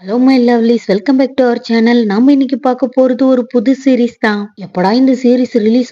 Hello my lovelies, welcome back to our channel. நாம இன்னைக்கு பார்க்க போறது ஒரு புது சீரிஸ் தான். எப்படா இந்த சீரிஸ் ரிலீஸ்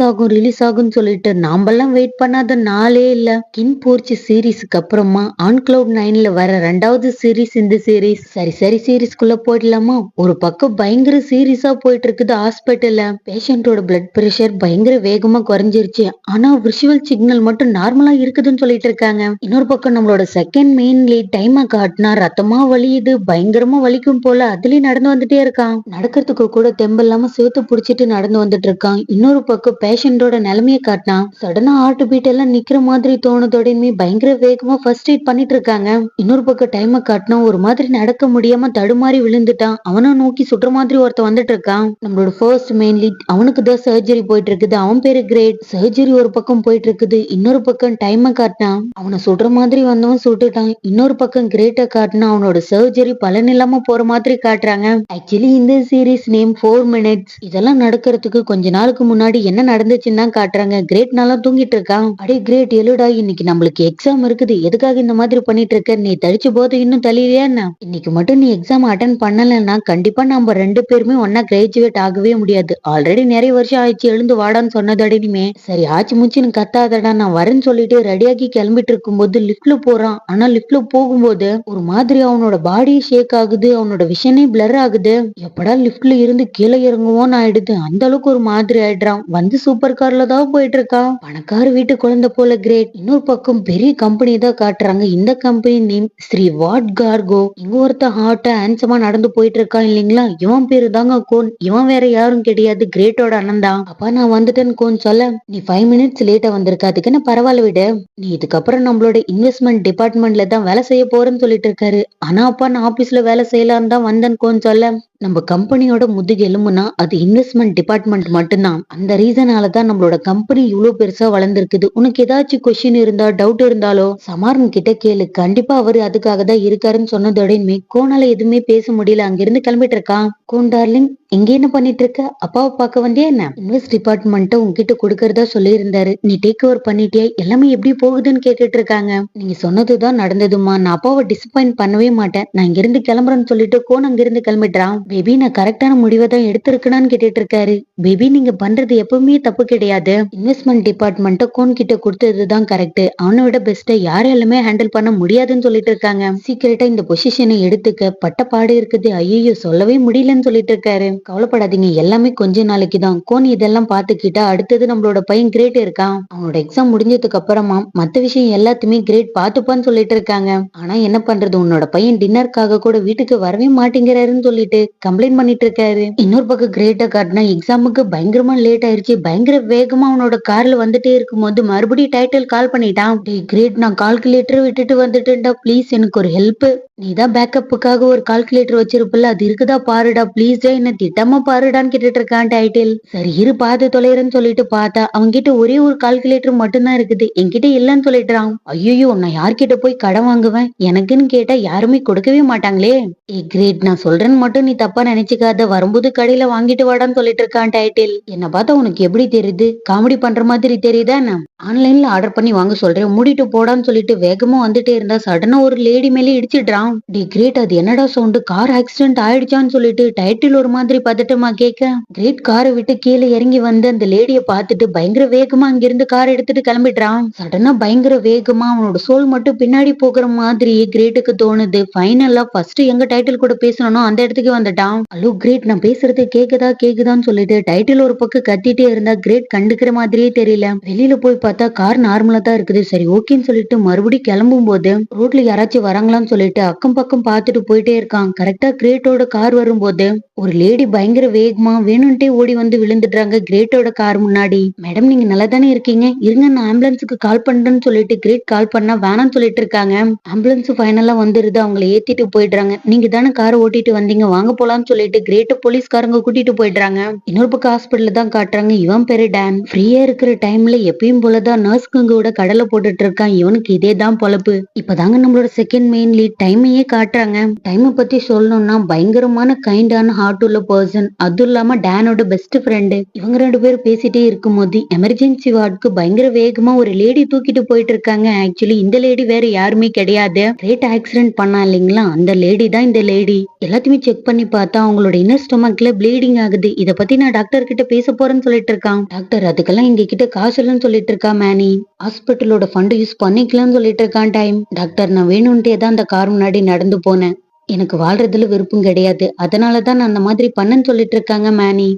ஆகும்னு சொல்லிட்டு நாமெல்லாம் வெயிட் பண்ணாத நாளே இல்ல. கின் போர்ச் சீரிஸ்க்கு அப்புறமா ஆன் கிளவுட் 9ல வர ரெண்டாவது சீரிஸ் இந்த சீரிஸ். சரி சீரிஸ்க்குள்ள போயிடலாமா? ஒரு பக்கம் பயங்கர சீரியஸா போயிட்டு இருக்குது. ஹாஸ்பிட்டல்ல பேஷண்டோட பிளட் பிரஷர் பயங்கர வேகமா குறைஞ்சிருச்சு. ஆனா விஷுவல் சிக்னல் மட்டும் நார்மலா இருக்குதுன்னு சொல்லிட்டு இருக்காங்க. இன்னொரு பக்கம் நம்மளோட செகண்ட் மெயின் லீட் டைமை காட்டினா ரத்தமா வலியுது, பயங்கரமா வலிக்கும் போல அதுலயும் நடந்து வந்துட்டே இருக்கான். நடக்கிறதுக்கு கூட தெம்பு இல்லாம சேர்த்து புடிச்சிட்டு நடந்து வந்துட்டு இருக்கான். இன்னொரு பக்கம் பேஷண்டோட நிலைமையை காட்டினா சடனா ஹார்ட் பீட் எல்லாம் நிக்கிற மாதிரி தோணுதோடையுமே பயங்கர வேகமா ஃபர்ஸ்ட் எய்ட் பண்ணிட்டு இருக்காங்க. இன்னொரு பக்கம் டைமை காட்டினா ஒரு மாதிரி நடக்க முடியாம தடுமாறி விழுந்துட்டான். அவனை நோக்கி சுற்ற மாதிரி ஒருத்த வந்துட்டு இருக்கான். நம்மளோட ஃபர்ஸ்ட் மெயின் லீட் அவனுக்கு தான் சர்ஜரி போயிட்டு இருக்குது. அவன் பேரு கிரேட். சர்ஜரி ஒரு பக்கம் போயிட்டு இருக்குது. இன்னொரு பக்கம் டைமை காட்டினா அவனை சுடுற மாதிரி வந்தவன் சுட்டுட்டான். இன்னொரு பக்கம் கிரேட்டை காட்டினா அவனோட சர்ஜரி பலன் இல்லாம போற மாதிரி காட்டுறாங்க. ஆக்சுவலி இந்த சீரிஸ் நேம் 4 மினிட்ஸ். இதெல்லாம் நடக்கிறதுக்கு கொஞ்ச நாளுக்கு முன்னாடி என்ன நடந்துச்சுன்னு தான் காட்டுறாங்க. கிரேட் நல்லா தூங்கிட்டு இருக்கான். அடே கிரேட், எழுடா, இன்னைக்கு நம்மளுக்கு எக்ஸாம் இருக்குது, எதுக்காக இந்த மாதிரி பண்ணிட்டு இருக்க? நீ தடிச்சு போது இன்னும் தள்ளியா என்ன? இன்னைக்கு மட்டும் நீ எக்ஸாம் அட்டன் பண்ணலன்னா கண்டிப்பா நம்ம ரெண்டு பேருமே ஒன்னா கிராஜுவேட் ஆகவே முடியாது. ஆல்ரெடி நிறைய வருஷம் ஆயிடுச்சு, எழுந்து வாடான்னு சொன்னதடினுமே சரி ஆச்சு மூச்சுன்னு கத்தாதடா, நான் வரேன்னு சொல்லிட்டு ரெடியாகி கிளம்பிட்டு இருக்கும்போது லிப்ட்ல போறான். ஆனா லிப்ட்ல போகும்போது ஒரு மாதிரி அவனோட பாடி ஷேக் ஆகுது, அவனோட விஷனே பிளர் ஆகுது. எப்படா லிப்ட்ல இருந்து கீழே இறங்குவோன்னு ஆயிடுது. அந்த அளவுக்கு ஒரு மாதிரி ஆயிடுறான். வந்து சூப்பர் கார்ல தான் போயிட்டு இருக்கான். பணக்கார வீட்டு குழந்தை போல கிரேட். இன்னொரு பக்கம் பெரிய கம்பெனி தான் காட்டுறாங்க. இந்த கம்பெனி நேம் ஸ்ரீ வாட் கார்கோ. இங்க ஒருத்த ஹார்ட்டா ஹேண்ட்ஸமா நடந்து போயிட்டு இருக்கான் இல்லைங்களா, இவன் பேரு தாங்க கோன். இவன் வேற யாரும் கிடையாது, கிரேட்டோட அண்ணன் தான். அப்பா நான் வந்துட்டேன்னு கோன் சொல்ல, நீ 5 மினிட்ஸ் லேட்டா வந்திருக்க, அதுக்கு என்ன பரவாயில்ல விடு, நீ இதுக்கப்புறம் நம்மளோட இன்வெஸ்ட்மெண்ட் டிபார்ட்மெண்ட்ல தான் வேலை செய்ய போறேன்னு சொல்லிட்டு இருக்காரு. ஆனா அப்பா நான் ஆபீஸ்ல வேலை செய்யலான்னு தான் வந்தேன்னு கோன் சொல்ல, நம்ம கம்பெனியோட முதுகு எலும்புனா அது இன்வெஸ்ட்மெண்ட் டிபார்ட்மெண்ட் மட்டும்தான். அந்த ரீசனால தான் நம்மளோட கம்பெனி இவ்வளவு பெருசா வளர்ந்துருக்குது. உனக்கு ஏதாச்சும் கொஸ்டின் இருந்தா டவுட் இருந்தாலோ சமாரன் கிட்ட கேளு, கண்டிப்பா அவரு அதுக்காக தான் இருக்காருன்னு சொன்னதோடனே கோனால எதுவுமே பேச முடியல. அங்கிருந்து கிளம்பிட்டு இருக்கான். கோன் டார்லிங், இங்க என்ன பண்ணிட்டு இருக்க? அப்பாவை பார்க்க வந்தியா என்ன? இன்வெஸ்ட் டிபார்ட்மெண்ட் உங்ககிட்ட கொடுக்கறதா சொல்லி இருந்தாரு, நீ டேக் ஓவர் பண்ணிட்டியா? எல்லாமே எப்படி போகுதுன்னு கேட்டுட்டு இருக்காங்க. நீங்க சொன்னதுதான் நடந்ததுமா, நான் அப்பாவை டிசப்பாயிண்ட் பண்ணவே மாட்டேன், நான் இங்க இருந்து கிளம்புறேன்னு சொல்லிட்டு கோன் அங்கிருந்து கிளம்பிடுறான். பேபி நான் கரெக்டான முடிவை தான் எடுத்திருக்கேன்னு கேட்டுட்டு இருக்காரு. பேபி நீங்க பண்றது எப்பவுமே தப்பு கிடையாது, இன்வெஸ்ட்மெண்ட் டிபார்ட்மெண்ட் கோன் கிட்ட கொடுத்ததுதான் கரெக்ட், அவனை விட பெஸ்ட்டா யாராலுமே ஹேண்டில் பண்ண முடியாதுன்னு சொல்லிட்டு இருக்காங்க. சீக்கிரட்டா இந்த பொசிஷனை எடுத்துக்க, பட்ட பாடு இருக்குது, ஐயோ சொல்லவே முடியலன்னு சொல்லிட்டு இருக்காரு. கவலைப்படாதீங்க, எல்லாமே கொஞ்ச நாளைக்கு தான். கோன் இதெல்லாம் பாத்துக்கிட்டா அடுத்தது நம்மளோட பையன் கிரேட் இருக்கான், அவனோட எக்ஸாம் முடிஞ்சதுக்கு அப்புறமா மத்த விஷயம் எல்லாத்தையுமே கிரேட் பாத்துப்பான்னு சொல்லிட்டு இருக்காங்க. ஆனா என்ன பண்றது, உன்னோட பையன் டின்னருக்காக கூட வீட்டுக்கு வரவே மாட்டேங்கிறாருன்னு சொல்லிட்டு கம்ப்ளைண்ட் பண்ணிட்டு இருக்காரு. இன்னொரு பக்கம் கிரேட்டை காட்டினா எக்ஸாமுக்கு பயங்கரமா லேட் ஆயிருச்சு. பயங்கர வேகமா அவனோட கார்ல வந்துட்டே இருக்கும்போது மறுபடியும் டைட்டில் கால் பண்ணிட்டான். டேய் கிரேட், நான் கால்குலேட்டர் விட்டுட்டு வந்துட்டேன்டா, ப்ளீஸ் எனக்கு ஒரு ஹெல்ப். நீதான் பேக்கப்புக்காக ஒரு கால்குலேட்டர் வச்சிருப்பல, அது இருக்குதா பாருடா, ப்ளீஸ் என்ன திட்டமா பாருடான்னு கேட்டுட்டு இருக்கான் டைட்டில். சரி இரு பார்த்து தொலைறேன்னு சொல்லிட்டு பார்த்தா அவன்கிட்ட ஒரே ஒரு கால்குலேட்டர் மட்டும்தான் இருக்குது, என்கிட்ட இல்லன்னு சொல்லிடுறான். ஐயோ நான் யார்கிட்ட போய் கடன் வாங்குவேன், எனக்குன்னு கேட்டா யாருமே கொடுக்கவே மாட்டாங்களே. ஏ கிரேட், நான் சொல்றேன்னு மட்டும் நீ தப்பா நினைச்சுக்காத, வரும்போது கடையில வாங்கிட்டு வாடான்னு சொல்லிட்டு இருக்கான் டைட்டில். என்ன பார்த்தா உனக்கு எப்படி தெரியுது, காமெடி பண்ற மாதிரி தெரியுதா என்ன? ஆன்லைன்ல ஆர்டர் பண்ணி வாங்க சொல்றேன், மூடிட்டு போடான்னு சொல்லிட்டு வேகமா வந்துட்டே இருந்தா சடனா ஒரு லேடி மேலே இடிச்சிடுறான். டி கிரேட், அது என்னடா சவுண்ட், கார் ஆக்சிடென்ட் ஆயிடுச்சான்னு சொல்லிட்டு டைட்டில் ஒரு மாதிரி பதட்டமா கேட்க, கிரேட் காரை விட்டு கீழே இறங்கி வந்து அந்த லேடிய பார்த்துட்டு பயங்கர வேகமா அங்கிருந்து கார் எடுத்துட்டு கிளம்பிடுறான். சடனா பயங்கர வேகமா அவனோட சோல் மட்டும் பின்னாடி போகிற மாதிரி கிரேட்டுக்கு தோணுது. ஃபைனலா ஃபர்ஸ்ட் எங்க டைட்டில் கூட பேசணும் அந்த இடத்துக்கு வந்துட்டான். ஹலோ கிரேட், நான் பேசுறது கேக்குதான்னு சொல்லிட்டு டைட்டில் ஒரு பக்கம் கத்திட்டே இருந்தா கிரேட் கண்டுக்கிற மாதிரியே தெரியல. வெளியில போய் பார்த்தா கார் நார்மலா தான் இருக்குது. சரி ஓகேன்னு சொல்லிட்டு மறுபடியும் கிளம்பும் போது ரோட்ல யாராச்சும் வராங்களான்னு சொல்லிட்டு அக்கம் பக்கம் பார்த்துட்டு போயிட்டே இருக்கான். கரெக்டா கிரேட்டோட கார் வரும்போது ஒரு லேடி பயங்கர வேகமா வேணும்ட்டே ஓடி வந்து விழுந்துடுறாங்க கிரேட்டோட கார் முன்னாடி. மேடம் நீங்க நல்லா தானே இருக்கீங்க, இருங்க நான் ஆம்புலன்ஸுக்கு கால் பண்றேன்னு சொல்லிட்டு கிரேட் கால் பண்ணா வேணாம்னு சொல்லிட்டு இருக்காங்க. ஆம்புலன்ஸ் ஃபைனலா வந்துருது, அவங்களை ஏத்திட்டு போயிடுறாங்க. நீங்க தானே காரை ஓட்டிட்டு வந்தீங்க, வாங்க போலான்னு சொல்லிட்டு கிரேட்ட போலீஸ்காரங்க கூட்டிட்டு போயிடுறாங்க. இன்னொரு பக்கம் ஹாஸ்பிட்டல்ல தான் காட்டுறாங்க. இவன் பேரு டான். ஃப்ரீயா இருக்கிற டைம்ல எப்பயும் போலதான் நர்ஸ்க்குங்க கடலை போட்டுட்டு இருக்கான். இவனுக்கு இதே தான் பொழப்பு. இப்பதாங்க நம்மளோட செகண்ட் மெயின் லீட் டைமையே காட்டுறாங்க. டைமை பத்தி சொல்லணும்னா பயங்கரமான கைண்டான ஹார்ட் உள்ள பர்சன், அதுவும் இல்லாம டேனோட பெஸ்ட் ஃப்ரெண்டு. இவங்க 2 பேரும் பேசிட்டே இருக்கும்போது எமர்ஜென்சி வார்டுக்கு பயங்கர வேகமா ஒரு லேடி தூக்கிட்டு போயிட்டு இருக்காங்க. ஆக்சுவலி இந்த லேடி வேற யாருமே கிடையாது. கிரேட் ஆக்சிடென்ட் பண்ணா இல்லைங்களா, அந்த லேடி தான் இந்த லேடி. எல்லாத்தையுமே செக் பண்ணி பார்த்தா அவங்களோட இன்னர் ஸ்டொமக்ல ப்ளீடிங் ஆகுது. இத பத்தி நான் டாக்டர் கிட்ட பேச போறேன்னு சொல்லிட்டு இருக்கான். டாக்டர் அதுக்கெல்லாம் எங்க கிட்ட காசு இல்லைன்னு சொல்லிட்டு இருக்கா மேனி. ஹாஸ்பிட்டலோட ஃபண்ட் யூஸ் பண்ணிக்கலாம்னு சொல்லிட்டு இருக்கான் டைம். டாக்டர் நான் வேணும்ட்டே தான் அந்த கார் முன்னாடி நடந்து போனேன். எனக்கு வாழ்றதுல விருப்பம் கிடையாது. அதனாலதான் நான் அந்த மாதிரி பண்ணேன்னு சொல்லிட்டு இருக்காங்க மேனி.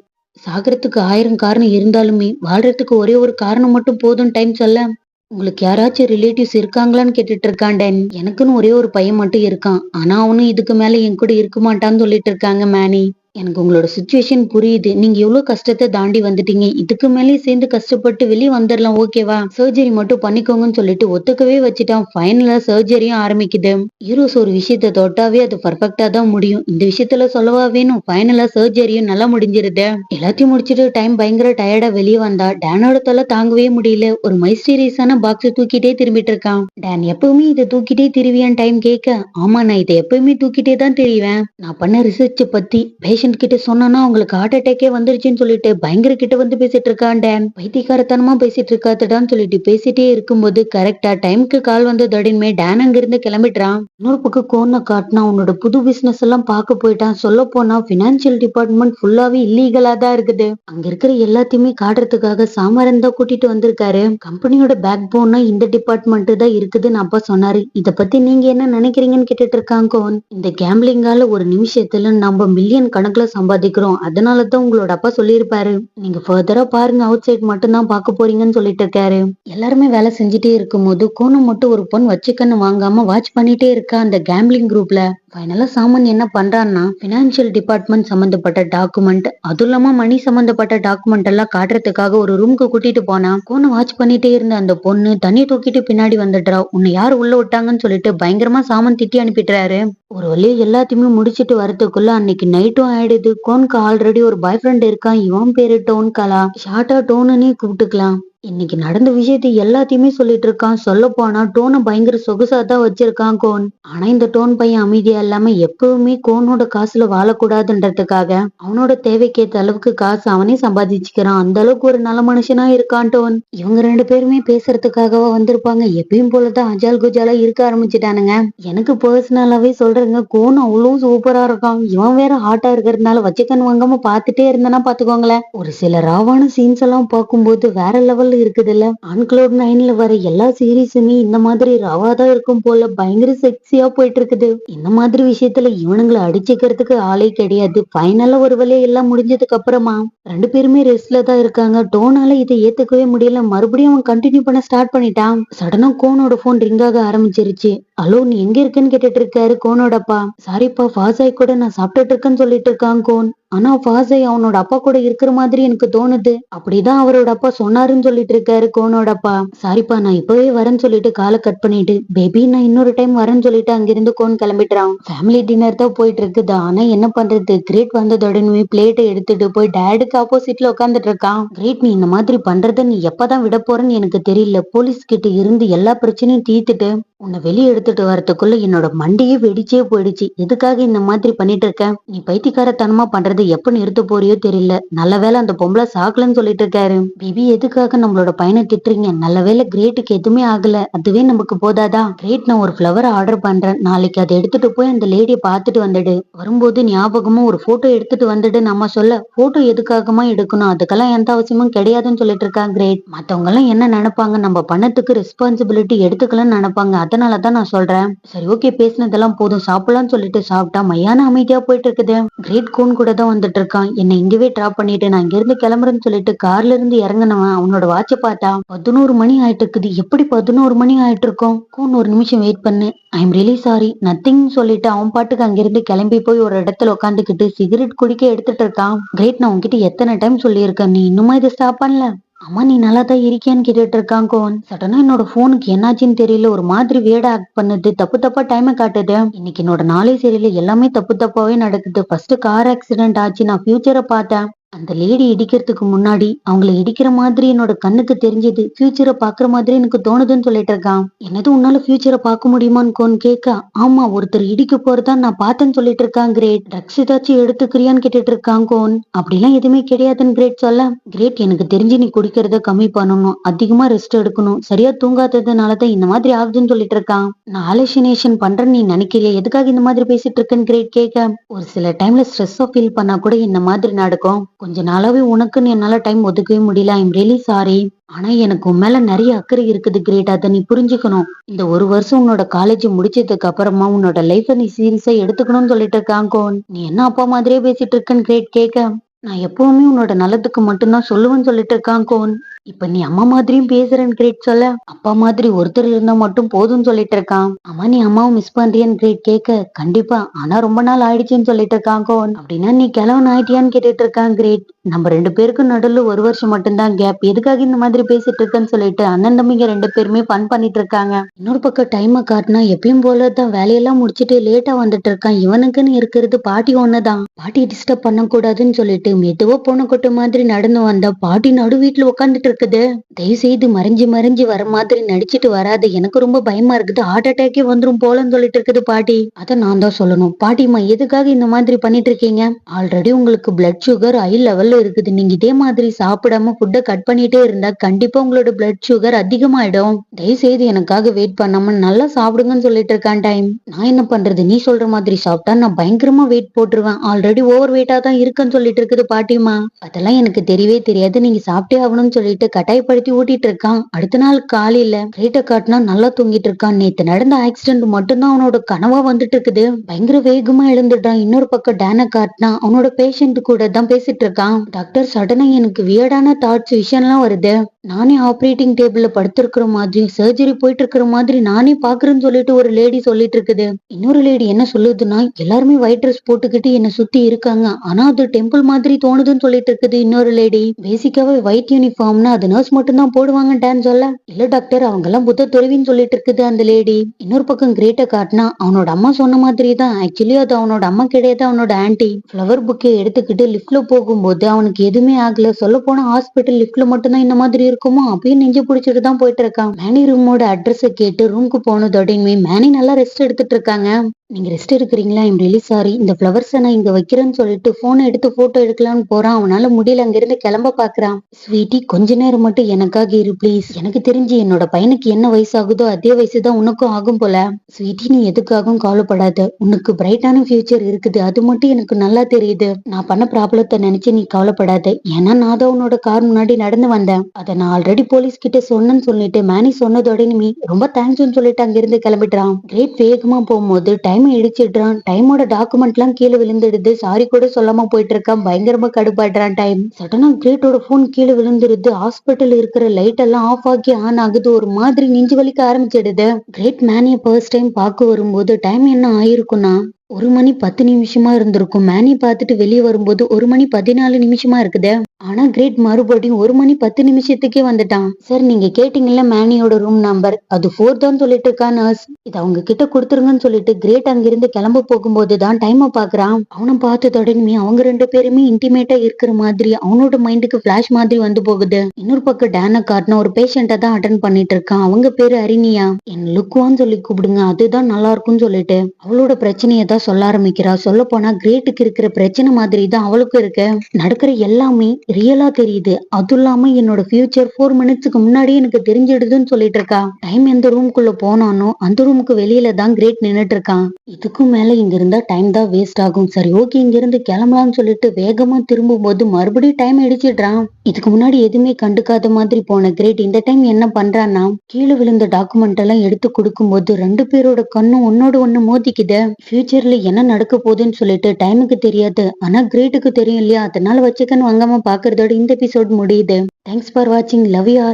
சாகறதுக்கு 1000 காரணம் இருந்தாலுமே வாழ்றதுக்கு ஒரே ஒரு காரணம் மட்டும் போதும் டைம் சொல்ல. உங்களுக்கு யாராச்சும் ரிலேட்டிவ்ஸ் இருக்காங்களான்னு கேட்டுட்டு இருக்கான் டேன். எனக்குன்னு ஒரே ஒரு பையன் மட்டும் இருக்கான். ஆனா அவனும் இதுக்கு மேல என் கூட இருக்க மாட்டான்னு சொல்லிட்டு இருக்காங்க மேனி. எனக்கு உங்களோட சுச்சுவேஷன் புரியுது. நீங்க எவ்வளவு கஷ்டத்தை தாண்டி வந்துட்டீங்க. இதுக்கு மேலேயே சேர்ந்து கஷ்டப்பட்டு வெளியே வந்துடலாம் ஓகேவா? சர்ஜரி மட்டும் பண்ணிக்கோங்கன்னு சொல்லிட்டு ஒத்துக்கவே வச்சுட்டான். ஃபைனலா சர்ஜரியும் ஆரம்பிக்குது. ஹீரோஸ் ஒரு விஷயத்த தொட்டாவே அது பர்ஃபெக்டா தான் முடியும். இந்த விஷயத்துல சொல்லவா வேணும்? ஃபைனலா சர்ஜரியும் நல்லா முடிஞ்சிருது. எல்லாத்தையும் முடிச்சிட்டு டைம் பயங்கர டயர்டா வெளியே வந்தா டேனோட தொல்லை தாங்கவே முடியல. ஒரு மைஸ்டீரியஸான பாக்ஸ் தூக்கிட்டே திரும்பிட்டு இருக்கான். டேன் எப்பவுமே இதை தூக்கிட்டே திரிவியான்னு டைம் கேட்க, ஆமா நான் இதை எப்பவுமே தூக்கிட்டே தான் திரிவேன். நான் பண்ண ரிசர்ச் பத்தி பேஷண்ட் கிட்ட சொன்னா அவங்களுக்கு ஹார்ட் அட்டாக்கே வந்துருச்சுன்னு சொல்லிட்டு பயங்கர கிட்ட வந்து பேசிட்டு இருக்கான் டேன். பைத்தியக்காரத்தனமா பேசிட்டு இருக்காதுடான்னு சொல்லிட்டு பேசிட்டே இருக்கும்போது கரெக்டா டைம்க்கு கால் வந்து தடின்மே டேன் அங்க இருந்து கிளம்பிடுறான். இன்னொரு பக்கம் கோனை காட்டினா உன்னோட புது பிசினஸ் எல்லாம் பார்க்க போயிட்டான். சொல்ல போனா பினான்சியல் டிபார்ட்மெண்ட் ஃபுல்லாவே இல்லீகலா தான் இருக்குது. அங்க இருக்கிற எல்லாத்தையுமே காட்டுறதுக்காக சாமரன் தான் கூட்டிட்டு வந்திருக்காரு. கம்பெனியோட பேக் போனா இந்த டிபார்ட்மெண்ட் தான் இருக்குதுன்னு அப்பா சொன்னாரு. இத பத்தி நீங்க என்ன நினைக்கிறீங்கன்னு கேட்டுட்டு இருக்காங்க கோன். இந்த கேம்பிளிங்கால ஒரு நிமிஷத்துல நம்ம மில்லியன் கணக்குல சம்பாதிக்கிறோம். அதனாலதான் உங்களோட அப்பா சொல்லியிருப்பாரு, நீங்க ஃபர்தரா பாருங்க, அவுட் சைட் மட்டும் தான் பார்க்க போறீங்கன்னு சொல்லிட்டு இருக்காரு. எல்லாருமே வேலை செஞ்சுட்டே இருக்கும்போது கோணம் மட்டும் ஒரு பொண்ணு வச்சுக்கன்னு வாங்காம வாட்ச் பண்ணிட்டே இருக்கா அந்த கேம்பிளிங் குரூப்ல. ஃபைனலா சாமன் என்ன பண்றான்னா பினான்சியல் டிபார்ட்மெண்ட் சம்பந்தப்பட்ட டாக்குமெண்ட், அதுவும் இல்லாம மணி சம்பந்தப்பட்ட டாக்குமெண்ட் எல்லாம் காட்டுறதுக்காக ஒரு ரூம்க்கு கூட்டிட்டு போனா கோணம் வாட்ச் பண்ணிட்டே இருந்த அந்த பொண்ணு தண்ணி தூக்கிட்டு பின்னாடி வந்துடுறா. உன்னை யாரு உள்ள விட்டாங்கன்னு சொல்லிட்டு பயங்கரமா சாமன் திட்டி அனுப்பிடுறாரு. ஒரு வழியா எல்லாத்தையுமே முடிச்சிட்டு வரதுக்குள்ள அன்னைக்கு நைட்டும் ஆயிடுது. கோனுக்கு ஆல்ரெடி ஒரு பாய் ஃப்ரெண்ட் இருக்கான். இவன் பேரு டோன் கலா, ஷார்ட்டா டோனுன்னே கூப்பிட்டுக்கலாம். இன்னைக்கு நடந்த விஷயத்தை எல்லாத்தையுமே சொல்லிட்டு இருக்கான். சொல்ல போனா டோனை பயங்கர சொகுசா தான் வச்சிருக்கான் கோன். ஆனா இந்த டோன் பையன் அமைதியா இல்லாம எப்பவுமே கோனோட காசுல வாழக்கூடாதுன்றதுக்காக அவனோட தேவைக்கேற்ற அளவுக்கு காசு அவனே சம்பாதிச்சுக்கிறான். அந்த அளவுக்கு ஒரு நல்ல மனுஷனா இருக்கான் டோன். இவங்க 2 பேருமே பேசுறதுக்காகவா வந்திருப்பாங்க? எப்பயும் போலதான் அஜால் குஜாலா இருக்க ஆரம்பிச்சுட்டானுங்க. எனக்கு பர்சனலாவே சொல்றேங்க, கோன் அவ்வளவு சூப்பரா இருக்கான். இவன் வேற ஹாட்டா இருக்கிறதுனால வச்சுக்கன் வாங்காம பாத்துட்டே இருந்தனா பாத்துக்கோங்களேன். ஒரு சில ராவான சீன்ஸ் எல்லாம் பார்க்கும்போது வேற லெவல் இருக்குதுல்ல. ஆன்க்ளோட் 9ல வர எல்லா சீரீஸுமே இந்த மாதிரி ரவாதான் இருக்கும் போல. பயங்கர செக்ஸியா போயிட்டு இருக்குது. இந்த மாதிரி விஷயத்துல இவனுங்களை அடிச்சுக்கிறதுக்கு ஆளே கிடையாது. ஃபைனலா ஒரு வழியா எல்லாம் முடிஞ்சதுக்கு அப்புறமா 2 பேருமே ரெஸ்ட்ல தான் இருக்காங்க. டோனால இதை ஏத்துக்கவே முடியல. மறுபடியும் அவன் கண்டினியூ பண்ண ஸ்டார்ட் பண்ணிட்டான். சடனா கோனோட போன் ரிங் ஆக ஆரம்பிச்சிருச்சு. ஹலோ நீ எங்க இருக்குன்னு கேட்டுட்டு இருக்காரு கோனோடப்பா. சாரிப்பா ஃபாசாய் கூட நான் சாப்பிட்டுட்டு இருக்கேன்னு சொல்லிட்டு இருக்கான் கோன். ஆனா ஃபாசாய் அவனோட அப்பா கூட இருக்கிற மாதிரி எனக்கு தோணுது. அப்படிதான் அவரோட அப்பா சொன்னாருன்னு சொல்லிட்டு இருக்காரு கோனோட அப்பா. சாரிப்பா நான் இப்பவே வரேன்னு சொல்லிட்டு காலை கட் பண்ணிட்டு, பேபி நான் இன்னொரு டைம் வரேன்னு சொல்லிட்டு அங்கிருந்து கோன் கிளம்பிட்டான். ஃபேமிலி டின்னர் தான் போயிட்டு இருக்குது. ஆனா என்ன பண்றது, கிரேட் வந்ததுடனே பிளேட்டை எடுத்துட்டு போய் டேடுக்கு ஆப்போசிட்ல உட்காந்துட்டு இருக்கான். கிரேட் நீ இந்த மாதிரி பண்றத நீ எப்பதான் விட போறன்னு எனக்கு தெரியல. போலீஸ் கிட்ட இருந்து எல்லா பிரச்சனையும் தீர்த்துட்டு உன்னை வெளியே எடுத்துட்டு வரதுக்குள்ள என்னோட மண்டையே வெடிச்சே போயிடுச்சு. எதுக்காக இந்த மாதிரி பண்ணிட்டு இருக்க? நீ பைத்தியக்காரத்தனமா பண்றது எப்ப நிறுத்த போறியோ தெரியல. நல்ல வேலை அந்த பொம்பளை சாக்கலன்னு சொல்லிட்டு இருக்காரு. பேபி எதுக்காக நம்மளோட பையனை திட்டுறீங்க? நல்ல வேலை கிரேட்டுக்கு எதுவுமே ஆகல, அதுவே நமக்கு போதாதா? கிரேட் நான் ஒரு ஃபிளவர் ஆர்டர் பண்றேன், நாளைக்கு அதை எடுத்துட்டு போய் அந்த லேடியை பார்த்துட்டு வந்துடு. வரும்போது ஞாபகமா ஒரு போட்டோ எடுத்துட்டு வந்துடு. நம்ம சொல்ல போட்டோ எதுக்காகமா எடுக்கணும்? அதுக்கெல்லாம் எந்த அவசியமும் கிடையாதுன்னு சொல்லிட்டு இருக்கான் கிரேட். மத்தவங்க எல்லாம் என்ன நினைப்பாங்க, நம்ம பண்ணத்துக்கு ரெஸ்பான்சிபிலிட்டி எடுத்துக்கலன்னு நினைப்பாங்க. அதனாலதான் நான் சொல்றேன். சரி ஓகே பேசினதெல்லாம் போதும், சாப்பிடலாம்னு சொல்லிட்டு சாப்பிட்டா மையான அமைதியா போயிட்டு இருக்குது. கிரேட் கோன் கூட தான் வந்துட்டு இருக்கான். என்னை இங்கவே டிராப் பண்ணிட்டு நான் இங்க இருந்து கிளம்புறேன்னு சொல்லிட்டு கார்ல இருந்து இறங்கினவன் அவனோட வாட்ச பார்த்தா 11 மணி ஆயிட்டு இருக்குது. எப்படி 11 மணி ஆயிட்டு இருக்கோம்? கோன் ஒரு நிமிஷம் வெயிட் பண்ணு, I am really sorry nothing சொல்லிட்டு அவன் பாட்டுக்கு அங்கிருந்து கிளம்பி போய் ஒரு இடத்துல உட்காந்துக்கிட்டு சிகரெட் குடிக்க எடுத்துட்டு இருக்கான். கிரேட் நான் உன்கிட்ட எத்தனை டைம் சொல்லியிருக்கேன், நீ இன்னுமா இதை ஸ்டாப் பண்ணல? அம்மா நீ நல்லா தான் இருக்கியான்னு கேட்டுட்டு இருக்கான் கோன். சடனா என்னோட போனுக்கு என்னாச்சுன்னு தெரியல, ஒரு மாதிரி வேர்டா ஆக்ட் பண்ணுது. தப்பு தப்பா டைமை காட்டுது. இன்னைக்கு என்னோட நாளே சரியில்லை, எல்லாமே தப்பு தப்பாவே நடக்குது. ஃபர்ஸ்ட் கார் ஆக்சிடென்ட் ஆச்சு, நான் ஃபியூச்சரை பார்த்தேன். அந்த லேடி இடிக்கிறதுக்கு முன்னாடி அவங்கள இடிக்கிற மாதிரி என்னோட கண்ணுக்கு தெரிஞ்சது, ஃபியூச்சரை பாக்குற மாதிரி எனக்கு தோணுதுன்னு சொல்லிட்டு இருக்கான். என்னது உன்னால ஃபியூச்சரை பார்க்க முடியுமான்னு கேட்க, ஆமா ஒருத்தர் இடிக்க போறதா நான் பார்த்தேன்னு சொல்லிட்டு இருக்கான் கிரேட். ட்ரக்ஸ் ஏதாச்சும் எடுத்துக்கிறியான்னு கேட்டுட்டு இருக்கான் கோன். அப்படிலாம் எதுவுமே கிடையாதுன்னு கிரேட் சொல்ல, கிரேட் எனக்கு தெரிஞ்சு நீ குடிக்கிறத கம்மி பண்ணணும், அதிகமா ரெஸ்ட் எடுக்கணும், சரியா தூங்காததுனாலதான் இந்த மாதிரி ஆகுதுன்னு சொல்லிட்டு இருக்கான். நான் ஹாலுசினேஷன் பண்றேன்னு நீ நினைக்கிறியா, எதுக்காக இந்த மாதிரி பேசிட்டு இருக்கேன்னு கிரேட் கேட்க, ஒரு சில டைம்ல ஸ்ட்ரெஸ்ஸா ஃபீல் பண்ணா கூட இந்த மாதிரி நடக்கும். கொஞ்ச நாளாவே உனக்குன்னு என்னால டைம் ஒதுக்கவே முடியல. I'm really sorry. ஆனா எனக்கு உன் மேல நிறைய அக்கறை இருக்குது கிரேட், அதை நீ புரிஞ்சுக்கணும். இந்த ஒரு வருஷம் உன்னோட காலேஜ் முடிச்சதுக்கு அப்புறமா உன்னோட லைஃப நீ சீரியஸா எடுத்துக்கணும்னு சொல்லிட்டு இருக்காங்க. நீ என்ன அப்பா மாதிரியே பேசிட்டு இருக்கன்னு கிரேட் கேட்க, நான் எப்பவுமே உன்னோட நல்லதுக்கு மட்டும்தான் சொல்லுவேன்னு சொல்லிட்டு இருக்காங்க. இப்ப நீ அம்மா மாதிரியும் பேசுறேன்னு கிரேட் சொல்ல, அப்பா மாதிரி ஒருத்தர் இருந்தா மட்டும் போதும்னு சொல்லிட்டு இருக்கான். அம்மா நீ அம்மாவை மிஸ் பண்றியான்னு கிரேட் கேட்க, கண்டிப்பா, ஆனா ரொம்ப நாள் ஆயிடுச்சுன்னு சொல்லிட்டு இருக்காங்க. அப்படின்னா நீ கிழவன் ஆயிட்டியான்னு கேட்டுட்டு இருக்கான் கிரேட். நம்ம 2 பேருக்கும் நடுவுல ஒரு வருஷம் மட்டும்தான் கேப், எதுக்காக இந்த மாதிரி பேசிட்டு இருக்கேன்னு சொல்லிட்டு அண்ணன் தம்பிங்க 2 பேருமே ஃபன் பண்ணிட்டு இருக்காங்க. இன்னொரு பக்கம் டைமை காட்டினா எப்பயும் போலதான் வேலையெல்லாம் முடிச்சுட்டு லேட்டா வந்துட்டு இருக்கான். இவனுக்குன்னு இருக்கிறது பாட்டி ஒண்ணுதான். பாட்டி டிஸ்டர்ப் பண்ண கூடாதுன்னு சொல்லிட்டு மெதுவா போன கொட்ட மாதிரி நடந்து வந்தா பாட்டி நடு வீட்டுல உட்காந்துட்டு இருக்குது. தயவு செய்து மறைஞ்சு மறைஞ்சு வர மாதிரி நடிச்சிட்டு வராது, எனக்கு ரொம்ப பயமா இருக்குது, ஹார்ட் அட்டாக்கே வந்துரும் போலன்னு சொல்லிட்டு இருக்குது பாட்டி. அத நான் தான் சொல்லணும். பாட்டிமா எதுக்காக இந்த மாதிரி பண்ணிட்டு இருக்கீங்க, ஆல்ரெடி உங்களுக்கு பிளட் சுகர் ஹை லெவல்ல இருக்குது, நீங்க இதே மாதிரி சாப்பிடாம ஃபுட்டை கட் பண்ணிட்டே இருந்தா கண்டிப்பா உங்களோட பிளட் சுகர் அதிகமாயிடும். தயவு செய்து எனக்காக வெயிட் பண்ணாம நல்லா சாப்பிடுங்கன்னு சொல்லிட்டு இருக்கான் டைம். நான் என்ன பண்றது, நீ சொல்ற மாதிரி சாப்பிட்டா நான் பயங்கரமா வெயிட் போட்டுருவேன், ஆல்ரெடி ஓவர் வெயிட்டா தான் இருக்குன்னு சொல்லிட்டு இருக்குது பாட்டிமா. அதெல்லாம் எனக்கு தெரியவே தெரியாது, நீங்க சாப்பிட்டே ஆகணும்னு சொல்லிட்டு கட்டாயப்படுத்தி ஊட்டிட்டு இருக்கான். அடுத்த நாள் காலையில கிரேட்ட காட்டினா நல்லா தூங்கிட்டு இருக்கான். நேத்து நடந்த ஆக்சிடென்ட் மட்டும்தான் அவனோட கனவா வந்துட்டு இருக்குது. பயங்கர வேகமா எழுந்துட்டான். இன்னொரு பக்கம் டேன காட்டினா அவனோட பேஷண்ட் கூட தான் பேசிட்டு இருக்கான். டாக்டர் சடனா எனக்கு வியர்டான தாட்ஸ் விஷயம்லாம் வருது, நானே ஆப்ரேட்டிங் டேபிள்ல படுத்திருக்கிற மாதிரி சர்ஜரி போயிட்டு இருக்கிற மாதிரி நானே பாக்குறேன்னு சொல்லிட்டு ஒரு லேடி சொல்லிட்டு இருக்குது. இன்னொரு லேடி என்ன சொல்லுதுன்னா, எல்லாருமே ஒயிட் ட்ரெஸ் போட்டுக்கிட்டு என்ன சுத்தி இருக்காங்க, ஆனா அது டெம்பிள் மாதிரி தோணுதுன்னு சொல்லிட்டு இருக்குது இன்னொரு லேடி. பேசிக்காவே ஒயிட் யூனிஃபார்ம்னா அது நர்ஸ் மட்டும் தான் போடுவாங்கன்னு சொல்ல, இல்ல டாக்டர் அவங்க எல்லாம் புத்த தொழுவின்னு சொல்லிட்டு இருக்குது அந்த லேடி. இன்னொரு பக்கம் கிரேட்ட காட்டினா அவனோட அம்மா சொன்ன மாதிரி தான், ஆக்சுவலி அது அவனோட அம்மா கிடையாது, அவனோட ஆன்டி. ஃபிளவர் புக்கை எடுத்துக்கிட்டு லிப்ட்ல போகும்போது அவனுக்கு எதுவுமே ஆகல, சொல்ல போனா ஹாஸ்பிட்டல் லிப்ட்ல மட்டும்தான் இந்த மாதிரி இருக்குமோ அப்படின்னு நெஞ்சு பிடிச்சிட்டு தான் போயிட்டு இருக்கான். மேனி ரூமோட அட்ரஸ கேட்டு ரூமுக்கு போனதோடையுமே மேனி நல்லா ரெஸ்ட் எடுத்துட்டு இருக்காங்க. நீங்க ரெஸ்ட் எடுக்கிறீங்களா, ஐம் ரியலி சாரி, இந்த ஃபிளவர்ஸ் நான் இங்க வைக்கிறேன்னு சொல்லிட்டு போனை எடுத்து போட்டோ எடுக்கலாம்னு போறான். அவனால முடியல, அங்கிருந்து கிளம்ப பாக்குறான். ஸ்வீட்டி கொஞ்ச நேரம் மட்டும் எனக்காக இரு ப்ளீஸ், எனக்கு தெரிஞ்சு என்னோட பையனுக்கு என்ன வயசாகுதோ அதே வயசுதான் உனக்கும் ஆகும் போல. ஸ்வீட்டி நீ எதுக்காகவும் கவலைப்படாத, உனக்கு பிரைட்டான ஃபியூச்சர் இருக்குது, அது மட்டும் எனக்கு நல்லா தெரியுது. நான் பண்ண ப்ராப்ளத்தை நினைச்சு நீ கவலைப்படாத, ஏன்னா நான் தான் உன்னோட கார் முன்னாடி நடந்து வந்தேன், அதை நான் ஆல்ரெடி போலீஸ் கிட்ட சொன்னேன்னு சொல்லிட்டு மேனி சொன்னதோட நீ ரொம்ப தேங்க்ஸ்ன்னு சொல்லிட்டு அங்கிருந்து கிளம்பிட்டான். கிரேட் வேகமா போகும்போது டைம் இடிச்சிடுறான். டைமோட டாக்குமெண்ட் எல்லாம் கீழே விழுந்துடுது, சாரி கூட சொல்லாம போயிட்டு இருக்கான். பயங்கரமா கடுப்பாடுறான் டைம். சடனா கிரேட்டோட போன் கீழே விழுந்துருது. ஹாஸ்பிட்டல் இருக்கிற லைட் எல்லாம் ஆஃப் ஆகி ஆன் ஆகுது. ஒரு மாதிரி நெஞ்சு வலிக்க ஆரம்பிச்சிடுது. கிரேட் மேனிய ஃபர்ஸ்ட் டைம் பார்க்க வரும்போது டைம் என்ன ஆயிருக்குன்னா 1 மணி 10 நிமிஷமா இருந்திருக்கும். மேனி பார்த்துட்டு வெளியே வரும்போது 1 மணி 14 நிமிஷமா இருக்குது. ஆனா கிரேட் மறுபடியும் 1 மணி 10 நிமிஷத்துக்கே வந்துட்டான். சார் நீங்க கேட்டீங்கல்ல மேனியோட ரூம் நம்பர், அது 4 தான் சொல்லிட்டு இருக்கா நர்ஸ், இதை அவங்க கிட்ட கொடுத்துருங்கன்னு சொல்லிட்டு கிரேட் அங்கிருந்து கிளம்ப போகும்போதுதான் டைமை பாக்குறான். அவனை பார்த்து தொடங்கி அவங்க 2 பேருமே இன்டிமேட்டா இருக்கிற மாதிரி அவனோட மைண்டுக்கு பிளாஷ் மாதிரி வந்து போகுது. இன்னொரு பக்கம் டேன காட்டின ஒரு பேஷண்ட்டை தான் அட்டன் பண்ணிட்டு இருக்கான். அவங்க பேரு அரினியா, என் லுக்குவான்னு சொல்லி கூப்பிடுங்க, அதுதான் நல்லா இருக்கும்னு சொல்லிட்டு அவளோட பிரச்சனையை தான் சொல்ல ஆரம்பிக்கிறா. சொல்ல போனா கிரேட்டுக்கு இருக்கிற பிரச்சனை மாதிரி தான் அவளுக்கும் இருக்கு. நடக்கிற எல்லாமே ரியலா தெரியுது, அதுவும் இல்லாம என்னோட ஃபியூச்சர் 4 மினிட்ஸ்க்கு முன்னாடியே எனக்கு தெரிஞ்சிடுதுன்னு சொல்லிட்டு இருக்கா. டைம் எந்த ரூம்குள்ள போனானோ அந்த ரூமுக்கு வெளியில தான் கிரேட் நின்னுட்டு இருக்கான். இதுக்கும் மேல இங்க இருந்தா டைம் தான் வேஸ்ட் ஆகும், சரி ஓகே இங்க இருந்து கிளம்பலாம்னு சொல்லிட்டு வேகமா திரும்பும் போது மறுபடியும் டைம் இடிச்சிடுறான். இதுக்கு முன்னாடி எதுவுமே கண்டுக்காத மாதிரி போன கிரேட் இந்த டைம் என்ன பண்றான்னா, கீழே விழுந்த டாக்குமெண்ட் எல்லாம் எடுத்து கொடுக்கும் போது 2 பேரோட கண்ணும் ஒன்னோட ஒண்ணு மோதிக்குது. ஃபியூச்சர்ல என்ன நடக்க போகுதுன்னு சொல்லிட்டு டைமுக்கு தெரியாது, ஆனா கிரேட்டுக்கு தெரியும் இல்லையா, அதனால வச்சுக்கன்னு வாங்காம பாக்குறதோட இந்த எபிசோட் முடியுது. தேங்க்ஸ் ஃபார் வாட்சிங், லவ் யூ ஆல்.